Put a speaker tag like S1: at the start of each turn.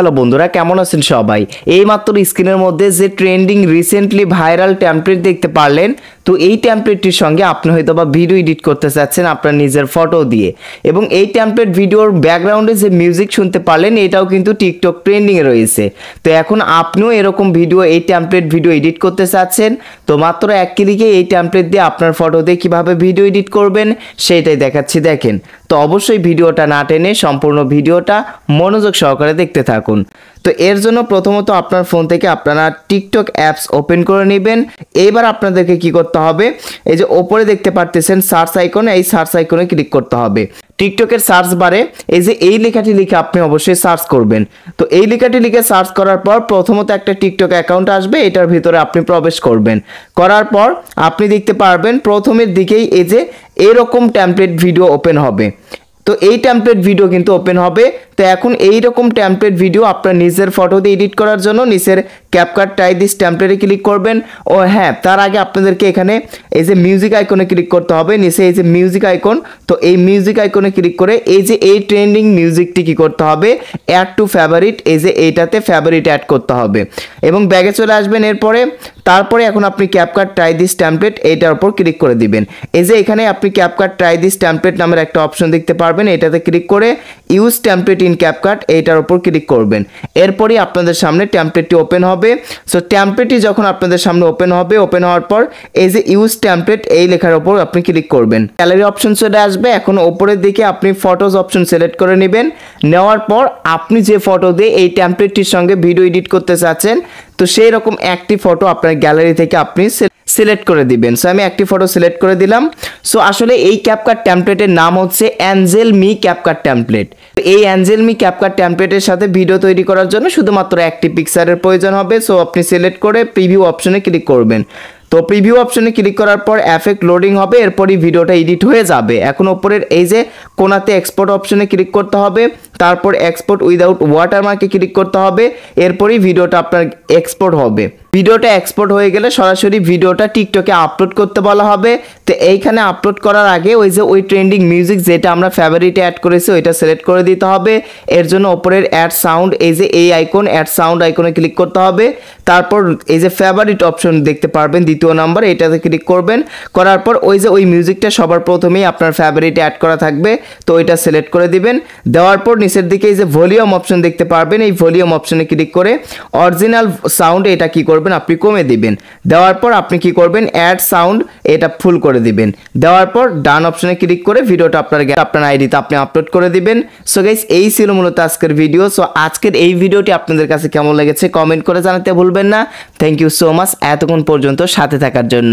S1: Hello বন্ধুরা, কেমন আছেন সবাই? এইমাত্র স্ক্রিনের মধ্যে যে ট্রেন্ডিং রিসেন্টলি ভাইরাল টেমপ্লেট দেখতে পারলেন, তো এই টেমপ্লেটটির সঙ্গে আপনি হয়তো বা ভিডিও এডিট করতে চাচ্ছেন আপনার নিজের ফটো দিয়ে, এবং এই টেমপ্লেট ভিডিওর ব্যাকগ্রাউন্ডে যে মিউজিক শুনতে পারলেন এটাও কিন্তু টিকটক ট্রেন্ডিংয়ে রয়েছে। তো এখন আপনিও এরকম ভিডিও, এই টেমপ্লেট ভিডিও এডিট করতে চাচ্ছেন, তো মাত্র এক ক্লিকে এই টেমপ্লেট দিয়ে আপনার ফটো দিয়ে কীভাবে ভিডিও এডিট করবেন সেটাই দেখাচ্ছি। দেখেন, তো অবশ্যই ভিডিওটা না টেনে সম্পূর্ণ ভিডিওটা মনোযোগ সহকারে দেখতে থাকুন। তো এর জন্য প্রথমত আপনার ফোন থেকে আপনারা টিকটক অ্যাপস ওপেন করে নেবেন। এইবার আপনাদেরকে কি করতে হবে, এই যে ওপরে দেখতে পারতেছেন সার্চ আইকনে, এই সার্চ আইকনে ক্লিক করতে হবে। টিকটকের সার্চ বারে এই যে এই লেখাটি লিখে আপনি অবশ্যই সার্চ করবেন। তো এই লেখাটি লিখে সার্চ করার পর প্রথমত একটা টিকটক অ্যাকাউন্ট আসবে, এটার ভিতরে আপনি প্রবেশ করবেন। করার পর আপনি দেখতে পারবেন প্রথমের দিকেই এই যে এরকম টেমপ্লেট ভিডিও ওপেন হবে। তো এই টেমপ্লেট ভিডিও কিন্তু ওপেন হবে। তো এখন এই রকম টেমপ্লেট ভিডিও আপনার নিজের ফটো দিয়ে এডিট করার জন্য নিচের ক্যাপকাট টাই দিস টেমপ্লেটে ক্লিক করবেন। ও হ্যাঁ, তার আগে আপনাদেরকে এখানে এই যে মিউজিক আইকনে ক্লিক করতে হবে, নিচে এই যে মিউজিক আইকন, তো এই মিউজিক আইকনে ক্লিক করে এই যে এই ট্রেন্ডিং মিউজিকটি কি করতে হবে, অ্যাড টু ফেভারিট, এই যে এইটাতে ফেভারিট অ্যাড করতে হবে এবং ব্যাগে চলে আসবেন। এরপরে তারপরে এখন আপনি ক্যাপকাট ট্রাই দিস টেমপ্লেট এইটার উপর ক্লিক করে দিবেন। এই যে এখানে আপনি ক্যাপকাট ট্রাই দিস টেমপ্লেট নামের একটা অপশন দেখতে পারবেন, এটাতে ক্লিক করে ইউজ টেমপ্লেট ইন ক্যাপকাট এইটার উপর ক্লিক করবেন। এরপরই আপনাদের সামনে টেমপ্লেটটি ওপেন হবে। সো টেমপ্লেটটি যখন আপনাদের সামনে ওপেন হবে, ওপেন হওয়ার পর এই যে ইউজ টেমপ্লেট এই লেখার উপর আপনি ক্লিক করবেন। গ্যালারি অপশন চলে আসবে। এখন উপরের দিকে আপনি ফটোজ অপশন সিলেক্ট করে নেবেন। নেওয়ার পর আপনি যে ফটো দিয়ে এই টেমপ্লেটটির সঙ্গে ভিডিও এডিট করতে চাচ্ছেন, তো সেই রকম একটি ফটো আপনার গ্যালারি থেকে আপনি সিলেক্ট করে দিবেন। সো আমি একটি ফটো সিলেক্ট করে দিলাম। সো আসলে এই ক্যাপকাট টেমপ্লেটের নাম হচ্ছে অ্যাঞ্জেল মি ক্যাপকাট টেমপ্লেট। এই অ্যাঞ্জেল মি ক্যাপকাট টেমপ্লেটের সাথে ভিডিও তৈরি করার জন্য শুধুমাত্র একটি পিকচারের প্রয়োজন হবে। সো আপনি সিলেক্ট করে প্রিভিউ অপশনে ক্লিক করবেন। তো প্রিভিউ অপশনে ক্লিক করার পর এফেক্ট লোডিং হবে, এরপরই ভিডিওটা এডিট হয়ে যাবে। এখন উপরের এই যে কোনাতে এক্সপোর্ট অপশনে ক্লিক করতে হবে, তারপর এক্সপোর্ট উইদাউট ওয়াটারমার্কে ক্লিক করতে হবে, এরপরই ভিডিওটা আপনার এক্সপোর্ট হবে। ভিডিওটা এক্সপোর্ট হয়ে গেলে সরাসরি ভিডিওটা টিকটকে আপলোড করতে বলা হবে। তো এইখানে আপলোড করার আগে ওই যে ওই ট্রেন্ডিং মিউজিক যেটা আমরা ফেভারিটে অ্যাড করেছি ওইটা সিলেক্ট করে দিতে হবে। এর জন্য ওপরের অ্যাড সাউন্ড, এই যে এই আইকন অ্যাড সাউন্ড আইকনে ক্লিক করতে হবে। তারপর এই যে ফেভারিট অপশন দেখতে পারবেন দ্বিতীয় নাম্বার, এটাতে ক্লিক করবেন। করার পর ওই যে ওই মিউজিকটা সবার প্রথমেই আপনার ফেভারিটে অ্যাড করা থাকবে, তো ওইটা সিলেক্ট করে দিবেন। দেওয়ার পর নিচের দিকে এই যে ভলিউম অপশন দেখতে পারবেন, এই ভলিউম অপশনে ক্লিক করে অরিজিনাল সাউন্ড এটা কি করবেন আপনি কমে দিবেন। দেওয়ার পর আপনি কি করবেন, অ্যাড সাউন্ড এটা ফুল করে দিবেন। দেওয়ার পর ডান অপশনে ক্লিক করে ভিডিওটা আপনার আইডিতে আপনি আপলোড করে দিবেন। সো গাইস, এই ছিল মূলত আজকের ভিডিও। সো আজকের এই ভিডিওটি আপনাদের কাছে কেমন লেগেছে কমেন্ট করে জানাতে ভুলবেন না। থ্যাংক ইউ সো মাচ এতক্ষণ পর্যন্ত সাথে থাকার জন্য।